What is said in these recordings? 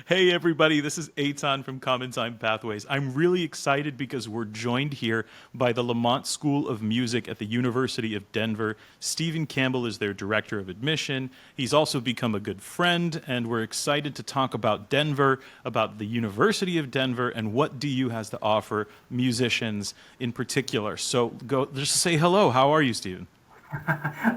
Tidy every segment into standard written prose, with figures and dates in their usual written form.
Hey, everybody, this is Eytan from CommonTime Pathways. I'm really excited because we're joined here by the Lamont School of Music at the University of Denver. Stephen Campbell is their director of admission. He's also become a good friend, and we're excited to talk about Denver, about the University of Denver, and what DU has to offer musicians in particular. So go just say hello. How are you, Stephen?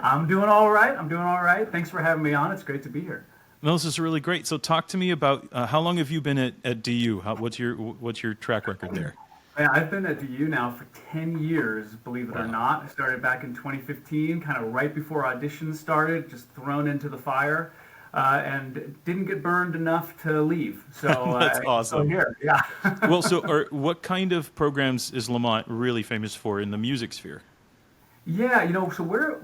I'm doing all right. I'm doing all right. Thanks for having me on. It's great to be here. No, this is really great. So talk to me about how long have you been at DU? What's your track record there? Yeah, I've been at DU now for 10 years, believe it or Wow. not. I started back in 2015, kind of right before auditions started, just thrown into the fire, and didn't get burned enough to leave. So, That's so awesome. here, yeah. Well, what kind of programs is Lamont really famous for in the music sphere? Yeah, so we're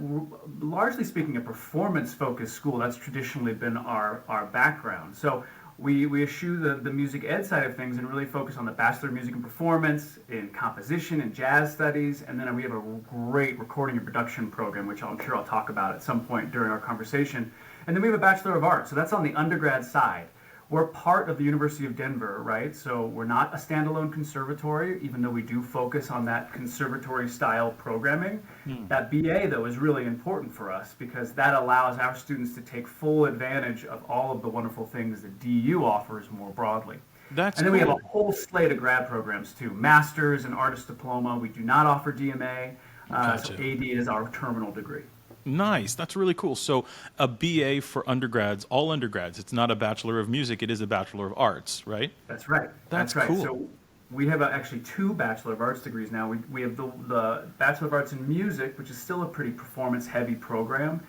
largely speaking a performance-focused school. That's traditionally been our background. So we eschew the music ed side of things and really focus on the Bachelor of Music and Performance, in composition and jazz studies, and then we have a great recording and production program, which I'm sure I'll talk about at some point during our conversation. And then we have a Bachelor of Arts, so that's on the undergrad side. We're part of the University of Denver, right? So we're not a standalone conservatory, even though we do focus on that conservatory style programming. Hmm. That BA, though, is really important for us because that allows our students to take full advantage of all of the wonderful things that DU offers more broadly. That's And then we have a cool. whole slate of grad programs too. Masters and artist diploma. We do not offer DMA. So Gotcha. AD is our terminal degree. Nice. That's really cool. So a BA for undergrads, all undergrads. It's not a Bachelor of Music. It is a Bachelor of Arts, right? That's right. That's That's right. cool. So we have actually two Bachelor of Arts degrees now. We have the Bachelor of Arts in Music, which is still a pretty performance-heavy program.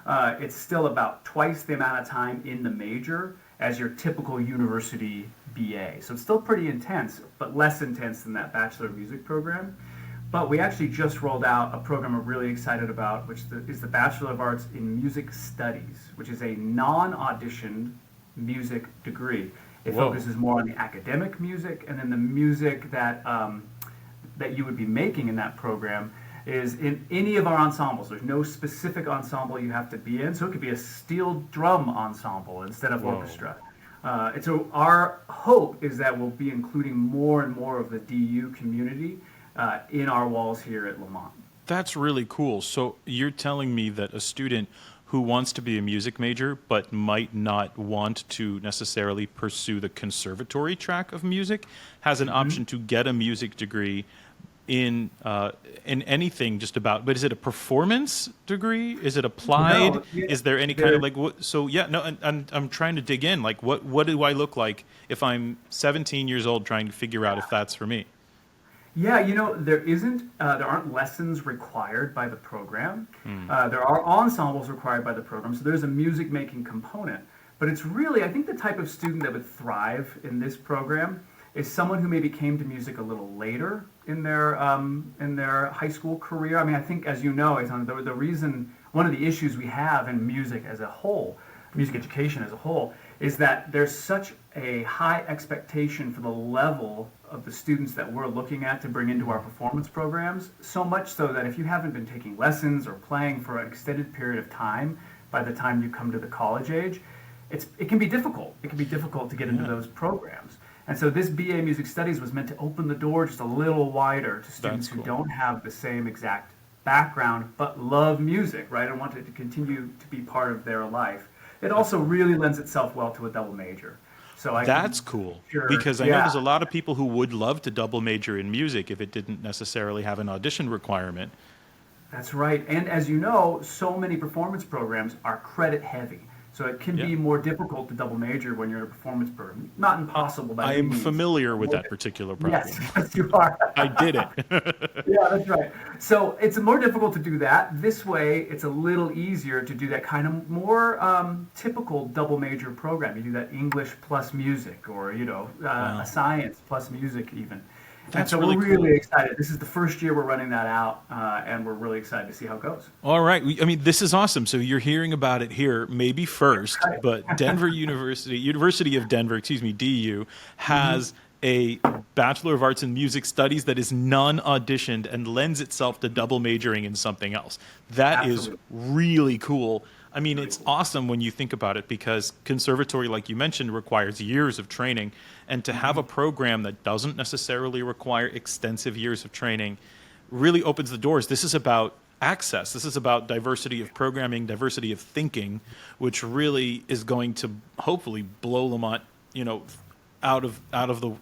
It's still about twice the amount of time in the major as your typical university BA. So it's still pretty intense, but less intense than that Bachelor of Music program. But we actually just rolled out a program we're really excited about, which is the Bachelor of Arts in Music Studies, which is a non-auditioned music degree. It Whoa. focuses more on the academic music, and then the music that you would be making in that program is in any of our ensembles. There's no specific ensemble you have to be in, so it could be a steel drum ensemble instead of Whoa. orchestra. And so our hope is that we'll be including more and more of the DU community in our walls here at Lamont. That's really cool. So you're telling me that a student who wants to be a music major but might not want to necessarily pursue the conservatory track of music has an option to get a music degree in anything just about. But is it a performance degree? Is it applied? No, yeah, Is there any kind of there, like what? So yeah, no, and I'm trying to dig in. Like what do I look like if I'm 17 years old trying to figure out if that's for me? yeah, there aren't lessons required by the program. Hmm. There are ensembles required by the program, so there's a music making component. But it's really, I think, the type of student that would thrive in this program is someone who maybe came to music a little later in their high school career. I mean, I think, as you know, Ethan, the reason, one of the issues we have in music as a whole, music education as a whole, is that there's such a high expectation for the level of the students that we're looking at to bring into our performance programs, so much so that if you haven't been taking lessons or playing for an extended period of time by the time you come to the college age, it can be difficult. It can be difficult to get into Yeah, those programs. And so this BA Music Studies was meant to open the door just a little wider to students that's who cool. don't have the same exact background but love music, right? And want it to continue to be part of their life. It That's also really lends itself well to a double major. So I That's can cool sure, because I know yeah, there's a lot of people who would love to double major in music if it didn't necessarily have an audition requirement. that's right. And as you know, so many performance programs are credit heavy. So it can Yeah. be more difficult to double major when you're in a performance program. Not impossible by I any am means. familiar with More that particular Yes, problem. yes, you are. I did it. Yeah, that's right. So it's more difficult to do that. This way, it's a little easier to do that kind of more typical double major program. You do that English plus music, or a Wow. science plus music even. And That's so we're really really cool. excited. This is the first year we're running that out, and we're really excited to see how it goes. All right. I mean, this is awesome. So you're hearing about it here, maybe first, Right. but Denver University, University of Denver, excuse me, DU, Hmm. has a Bachelor of Arts in Music Studies that is non-auditioned and lends itself to double majoring in something else. That is Absolutely. really cool. I mean, Really it's cool. awesome when you think about it because conservatory, like you mentioned, requires years of training. And to have a program that doesn't necessarily require extensive years of training really opens the doors. This is about access. This is about diversity of programming, diversity of thinking, which really is going to hopefully blow Lamont, you know, out of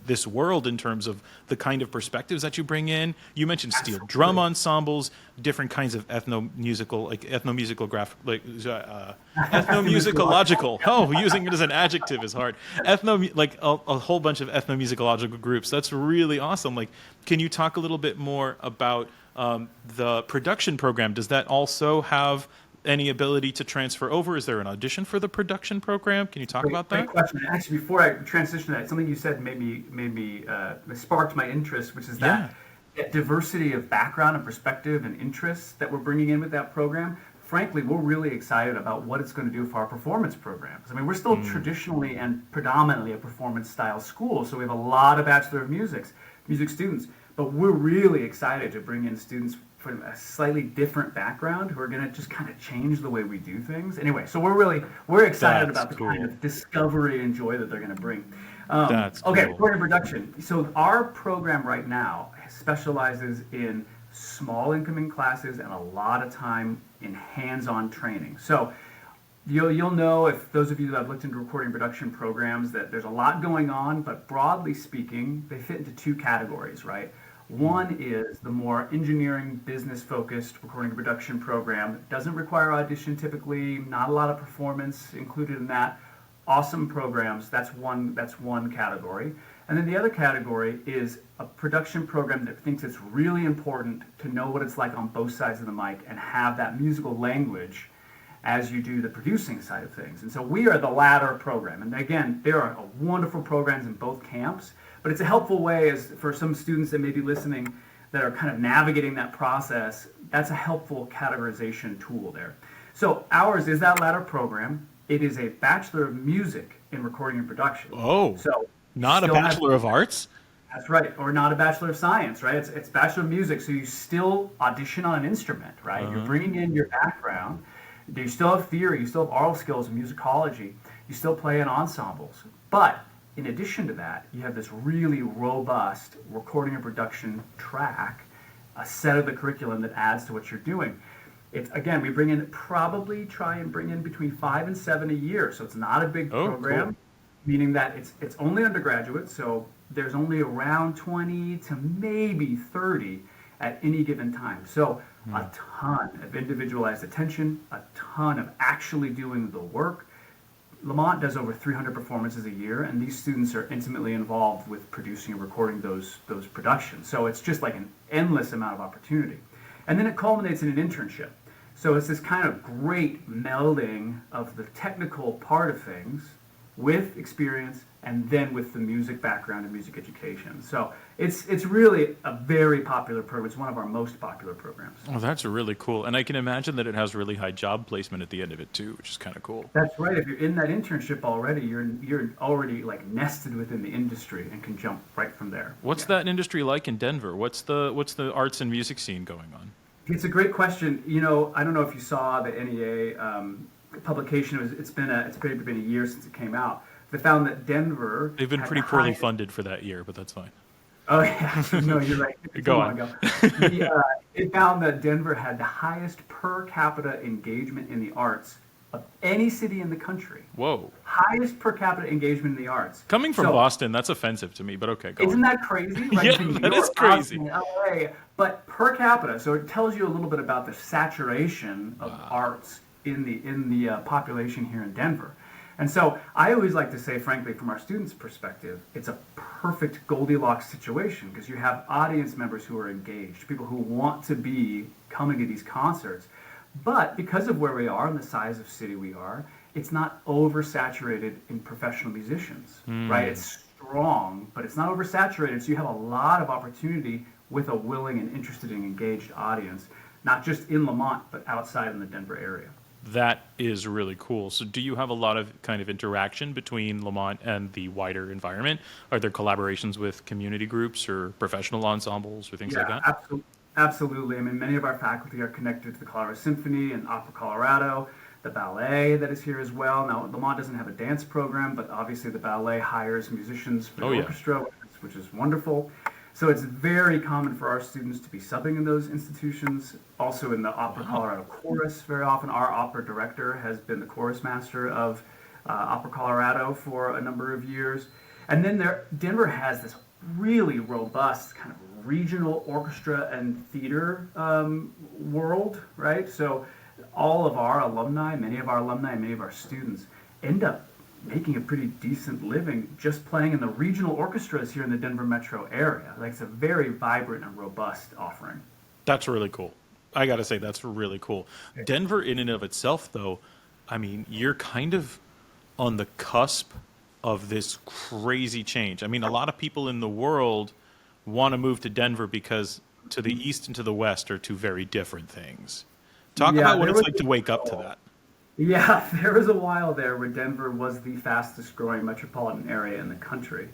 this world in terms of the kind of perspectives that you bring in. You mentioned steel drum Absolutely. ensembles, different kinds of Ethnomusicological. ethnomusicological. Oh, using it as an adjective is hard. A whole bunch of ethnomusicological groups. That's really awesome. Like, can you talk a little bit more about the production program? Does that also have any ability to transfer over? Is there an audition for the production program? Can you talk about Great that? question. Actually, before I transition to that, something you said made me sparked my interest, which is Yeah. that diversity of background and perspective and interests that we're bringing in with that program. Frankly, we're really excited about what it's going to do for our performance programs. I mean, we're still traditionally and predominantly a performance style school, so we have a lot of Bachelor of music students, but we're really excited to bring in students from a slightly different background who are going to just kind of change the way we do things. Anyway, so we're excited That's about the kind cool. of discovery and joy that they're going to bring. That's Okay, cool. recording production. So our program right now specializes in small incoming classes and a lot of time in hands-on training. So you'll know, if those of you that have looked into recording production programs, that there's a lot going on, but broadly speaking, they fit into two categories, right? One is the more engineering, business-focused recording and production program. It doesn't require audition typically, not a lot of performance included in that. Awesome programs, that's one category. And then the other category is a production program that thinks it's really important to know what it's like on both sides of the mic and have that musical language as you do the producing side of things. And so we are the latter program. And again, there are wonderful programs in both camps, but it's a helpful way as for some students that may be listening that are kind of navigating that process. That's a helpful categorization tool there. So ours is that latter program. It is a Bachelor of Music in Recording and Production. Oh, So not a still have, Bachelor of Arts? that's right, or not a Bachelor of Science, right? It's Bachelor of Music, so you still audition on an instrument, right? You're bringing in your background. You still have theory, you still have oral skills and musicology. You still play in ensembles. But in addition to that, you have this really robust recording and production track, a set of the curriculum that adds to what you're doing. It's, again, we probably try and bring in between 5 and 7 a year, so it's not a big Oh, program, cool. meaning that it's only undergraduate, so there's only around 20 to maybe 30 at any given time. So a ton of individualized attention, a ton of actually doing the work. Lamont does over 300 performances a year, and these students are intimately involved with producing and recording those productions. So it's just like an endless amount of opportunity. And then it culminates in an internship. So it's this kind of great melding of the technical part of things with experience and then with the music background and music education. So it's really a very popular program. It's one of our most popular programs. Oh, that's really cool. And I can imagine that it has really high job placement at the end of it too, which is kind of cool. That's right. If you're in that internship already, you're already like nested within the industry and can jump right from there. What's Yeah. that industry like in Denver? What's the arts and music scene going on? It's a great question. You know, I don't know if you saw the NEA publication. It's been a year since it came out. They found that Denver They've been had pretty the poorly highest- funded for that year, but that's fine. Oh yeah, no, you're right. Too Go long on. ago. It found that Denver had the highest per capita engagement in the arts of any city in the country. Whoa. Highest per capita engagement in the arts. Coming from So, Boston, that's offensive to me, but okay, go isn't on. that crazy? Like, Yeah, in New that is York, crazy. Boston, LA, but per capita. So it tells you a little bit about the saturation of arts in the population here in Denver. And so I always like to say, frankly, from our students' perspective, it's a perfect Goldilocks situation because you have audience members who are engaged, people who want to be coming to these concerts. But because of where we are and the size of city we are, it's not oversaturated in professional musicians, right? It's strong, but it's not oversaturated. So you have a lot of opportunity with a willing and interested and engaged audience, not just in Lamont, but outside in the Denver area. That is really cool. So do you have a lot of kind of interaction between Lamont and the wider environment? Are there collaborations with community groups or professional ensembles or things like that? Absolutely. I mean, many of our faculty are connected to the Colorado Symphony and Opera Colorado. the ballet that is here as well. Now, Lamont doesn't have a dance program, but obviously the ballet hires musicians for the orchestra, which is wonderful. So it's very common for our students to be subbing in those institutions. Also in the Opera Colorado Chorus, very often our opera director has been the chorus master of Opera Colorado for a number of years. And then Denver has this really robust kind of regional orchestra and theater world, right? So all of our alumni, many of our students end up making a pretty decent living just playing in the regional orchestras here in the Denver metro area. Like, it's a very vibrant and robust offering. That's really cool. I got to say, that's really cool. Denver in and of itself, though, I mean, you're kind of on the cusp of this crazy change. I mean, a lot of people in the world want to move to Denver because to the east and to the west are two very different things. Talk about what it's like to wake up to that. Yeah, there was a while there where Denver was the fastest growing metropolitan area in the country.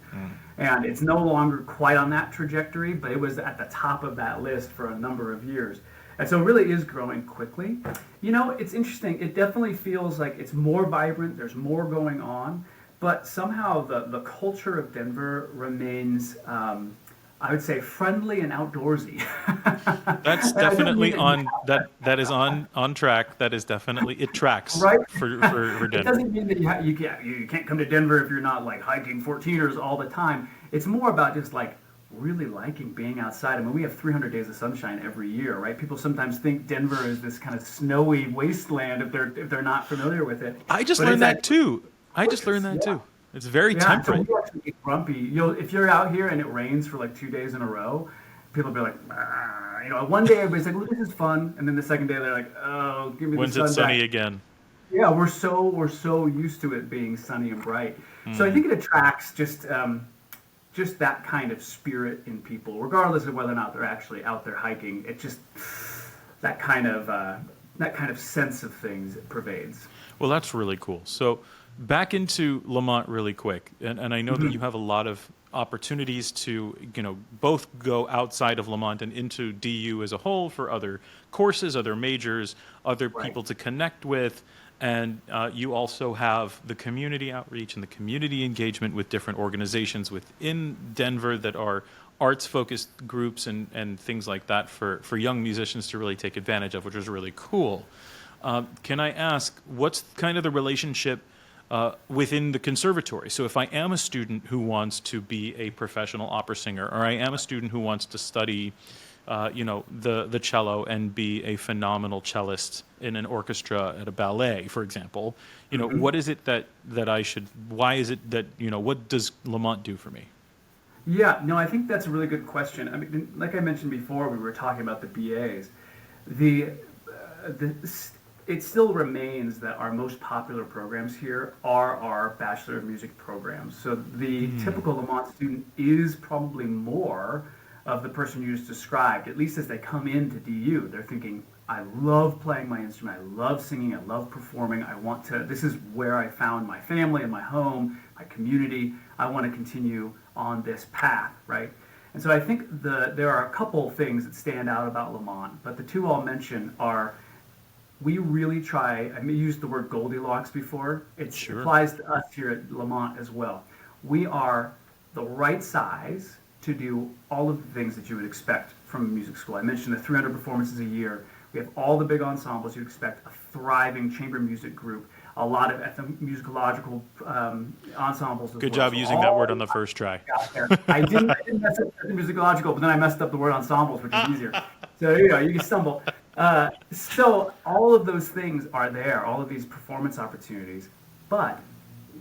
And it's no longer quite on that trajectory, but it was at the top of that list for a number of years. And so it really is growing quickly. You know, it's interesting. It definitely feels like it's more vibrant. There's more going on. But somehow the culture of Denver remains, I would say, friendly and outdoorsy. That's definitely that is on track. That is definitely, it tracks right? for Denver. It doesn't mean that you can't come to Denver if you're not like hiking 14ers all the time. It's more about just like really liking being outside. I mean, we have 300 days of sunshine every year, right? People sometimes think Denver is this kind of snowy wasteland if they're not familiar with it. I just learned that too. It's very temperate. So we actually get grumpy. If you're out here and it rains for like 2 days in a row, people will be like, you know, one day everybody's like, "Look, this is fun," and then the second day they're like, "Oh, give me the sun." When's it sunny again? Yeah, we're so used to it being sunny and bright. So I think it attracts just that kind of spirit in people, regardless of whether or not they're actually out there hiking. It just that kind of sense of things it pervades. Well, that's really cool. So back into Lamont really quick, and I know that you have a lot of opportunities to, you know, both go outside of Lamont and into DU as a whole for other courses, other majors, other people to connect with, and you also have the community outreach and the community engagement with different organizations within Denver that are arts-focused groups and things like that for young musicians to really take advantage of, which is really cool. Can I ask, what's kind of the relationship within the conservatory? So if I am a student who wants to be a professional opera singer, or I am a student who wants to study, the cello and be a phenomenal cellist in an orchestra at a ballet, for example, what is it that I should? Why is it that what does Lamont do for me? Yeah, no, I think that's a really good question. I mean, like I mentioned before, we were talking about the BAs. It still remains that our most popular programs here are our Bachelor of Music programs. So the typical Lamont student is probably more of the person you just described, at least as they come into DU. They're thinking, I love playing my instrument, I love singing, I love performing, this is where I found my family and my home, my community, I want to continue on this path, right? And so I think there are a couple things that stand out about Lamont, but the two I'll mention are, we really try, I used the word Goldilocks before, it applies to us here at Lamont as well. We are the right size to do all of the things that you would expect from a music school. I mentioned the 300 performances a year. We have all the big ensembles you'd expect, a thriving chamber music group, a lot of ethnomusicological ensembles. Good job using that word on the first try. I didn't mess up ethnomusicological, but then I messed up the word ensembles, which is easier. So you can stumble. So all of those things are there, all of these performance opportunities, but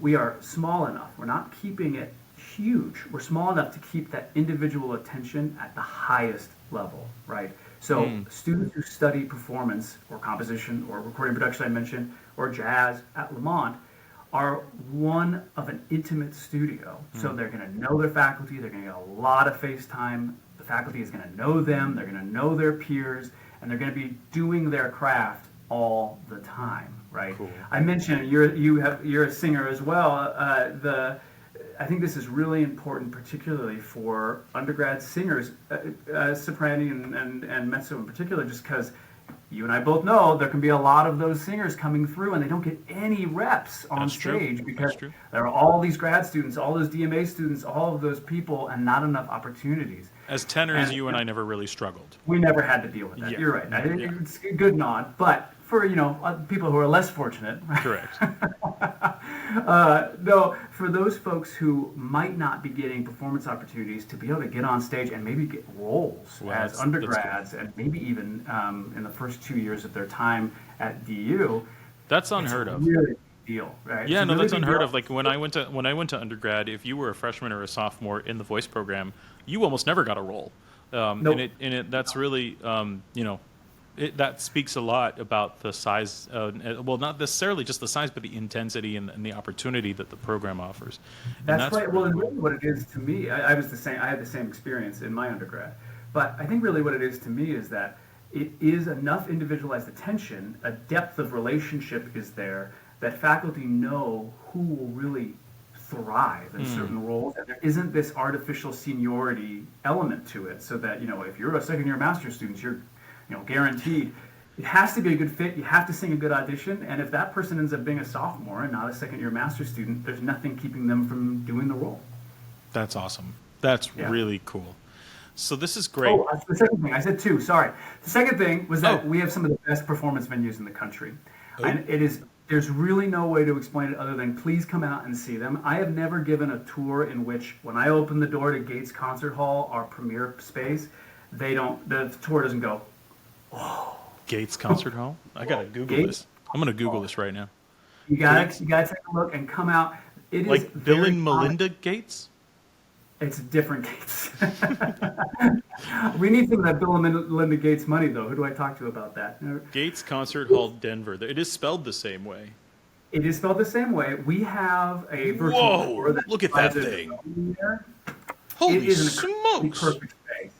we are small enough. We're not keeping it huge. We're small enough to keep that individual attention at the highest level, right? So students who study performance or composition or recording production I mentioned, or jazz at Lamont are one of an intimate studio. So they're going to know their faculty, they're going to get a lot of face time, the faculty is going to know them, they're going to know their peers, and they're going to be doing their craft all the time, right? Cool. I mentioned you're a singer as well. I think this is really important, particularly for undergrad singers, soprani and mezzo in particular, just because you and I both know there can be a lot of those singers coming through and they don't get any reps on That's true. stage because That's true. there are all these grad students, all those DMA students, all of those people, and not enough opportunities. As tenors, And you and I never really struggled. we never had to deal with that. Yeah. You're right. Yeah. It's a good nod, but for people who are less fortunate, Correct. no, for those folks who might not be getting performance opportunities to be able to get on stage and maybe get roles Wow, as that's undergrads and maybe even in the first 2 years of their time at DU, That's unheard it's of. a really big deal, right? Yeah, It's a no, really that's big unheard deal. of. Like when I went to undergrad, if you were a freshman or a sophomore in the voice program, you almost never got a role. Nope. That's really that speaks a lot about the size. Well, not necessarily just the size, but the intensity and the opportunity that the program offers. And That's right. Well, really and cool. really what it is to me, I was the same. I had the same experience in my undergrad, but I think really what it is to me is that it is enough individualized attention, a depth of relationship is there that faculty know who will really thrive in certain roles, and there isn't this artificial seniority element to it. So that if you're a second-year master's student, you're guaranteed. It has to be a good fit. You have to sing a good audition. And if that person ends up being a sophomore and not a second-year master's student, there's nothing keeping them from doing the role. That's awesome. That's Yeah. really cool. So this is great. Oh, that's the second thing. I said two. Sorry. The second thing was that Oh. we have some of the best performance venues in the country. Oh. And there's really no way to explain it other than please come out and see them. I have never given a tour in which when I open the door to Gates Concert Hall, our premier space, the tour doesn't go, Gates Concert Hall. I gotta Google Gates? this. I'm gonna Google this right now. you gotta take a look and come out. It is Like Bill very and Melinda Gates. It's different Gates. We need some of that Bill and Melinda Gates money, though. Who do I talk to about that? Gates Concert Hall, Denver. It is spelled the same way. It is spelled the same way. We have a virtual Whoa, tour that look at that provides a thing. zone there. Holy It is an incredibly smokes! perfect space.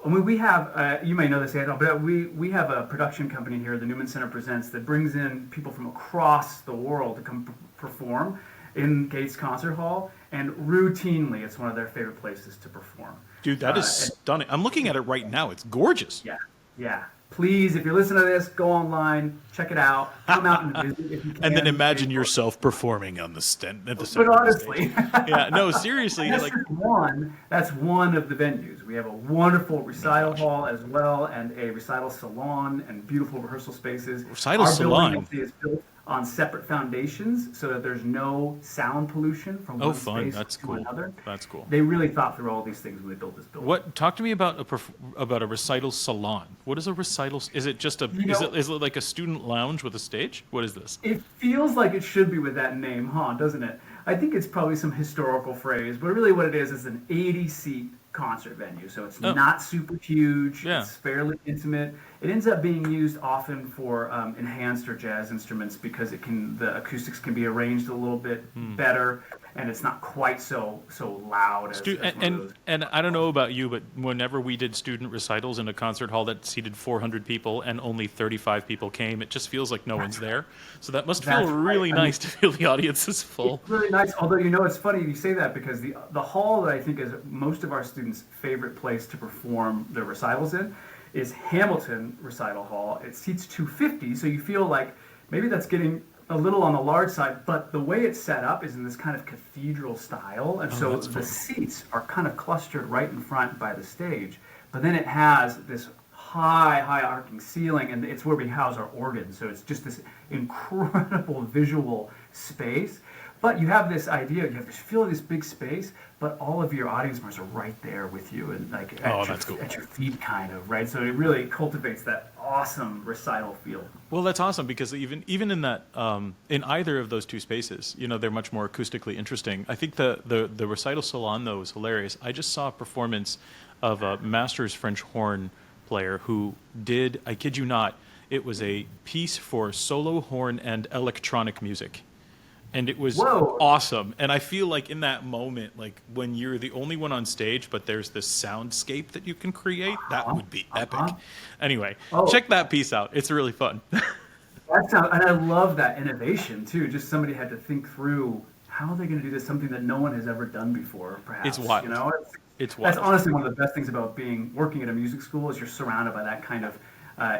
I mean, we have, you may know this, Eytan, but we have a production company here, the Newman Center Presents, that brings in people from across the world to come perform in Gates Concert Hall, and routinely it's one of their favorite places to perform. Dude, that is stunning. I'm looking at it right now. It's gorgeous. Yeah. Please, if you're listening to this, go online, check it out, come out and visit if you can. And then imagine yourself performing on the stand at the But center of the honestly, stage. Yeah, no, seriously. that's Like, just one. That's one of the venues. We have a wonderful recital hall as well, and a recital salon, and beautiful rehearsal spaces. Recital Our salon? building is built on separate foundations, so that there's no sound pollution from one fun. space That's to cool. another. That's cool. They really thought through all these things when they built this building. What? Talk to me about a recital salon. What is a recital? Is it just is it like a student lounge with a stage? What is this? It feels like it should be with that name, huh? Doesn't it? I think it's probably some historical phrase, but really what it is an 80-seat concert venue. So it's not super huge. Yeah. It's fairly intimate. It ends up being used often for enhanced or jazz instruments because the acoustics can be arranged a little bit better, and it's not quite so loud as one of those. And I don't know about you, but whenever we did student recitals in a concert hall that seated 400 people and only 35 people came, it just feels like no one's there. So that must feel That's right. really I mean, nice to feel the audience is full. It's really nice. Although it's funny you say that because the hall that I think is most of our students' favorite place to perform their recitals in is Hamilton Recital Hall. It seats 250, so you feel like maybe that's getting a little on the large side, but the way it's set up is in this kind of cathedral style, and so the seats are kind of clustered right in front by the stage. But then it has this high arcing ceiling, and it's where we house our organs. So it's just this incredible visual space. But you have this idea, you have this feel of this big space, but all of your audience members are right there with you, and like at your feet, kind of, right? So it really cultivates that awesome recital feel. Well, that's awesome because even in that in either of those two spaces, they're much more acoustically interesting. I think the recital salon though is hilarious. I just saw a performance of a master's French horn player who did, I kid you not, it was a piece for solo horn and electronic music. And it was awesome. And I feel like in that moment, like when you're the only one on stage, but there's this soundscape that you can create, that would be epic. Anyway, check that piece out. It's really fun. And I love that innovation too. Just somebody had to think through how are they going to do this, something that no one has ever done before, perhaps. It's wild. It's wild. That's honestly one of the best things about working at a music school is you're surrounded by that kind of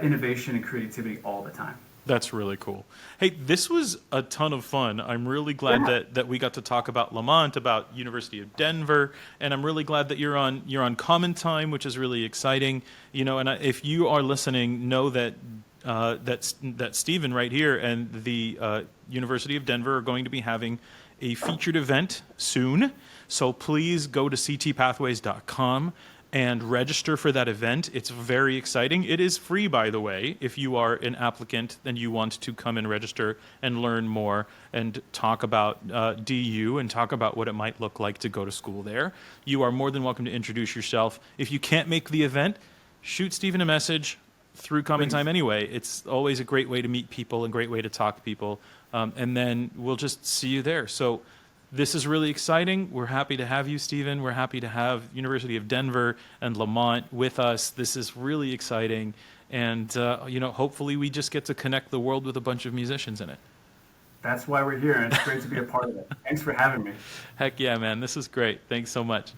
innovation and creativity all the time. That's really cool. Hey, this was a ton of fun. I'm really glad Yeah. that we got to talk about Lamont, about University of Denver, and I'm really glad that you're on CommonTime, which is really exciting. You know, and if you are listening, know that that Stephen right here and the University of Denver are going to be having a featured event soon. So please go to ctpathways.com and register for that event. It's very exciting. It is free, by the way, if you are an applicant and you want to come and register and learn more and talk about DU and talk about what it might look like to go to school there. You are more than welcome to introduce yourself. If you can't make the event, shoot Stephen a message through CommonTime anyway. It's always a great way to meet people, a great way to talk to people, and then we'll just see you there. So this is really exciting. We're happy to have you, Stephen. We're happy to have University of Denver and Lamont with us. This is really exciting. And, you know, hopefully we just get to connect the world with a bunch of musicians in it. That's why we're here, and it's great to be a part of it. Thanks for having me. Heck yeah, man. This is great. Thanks so much.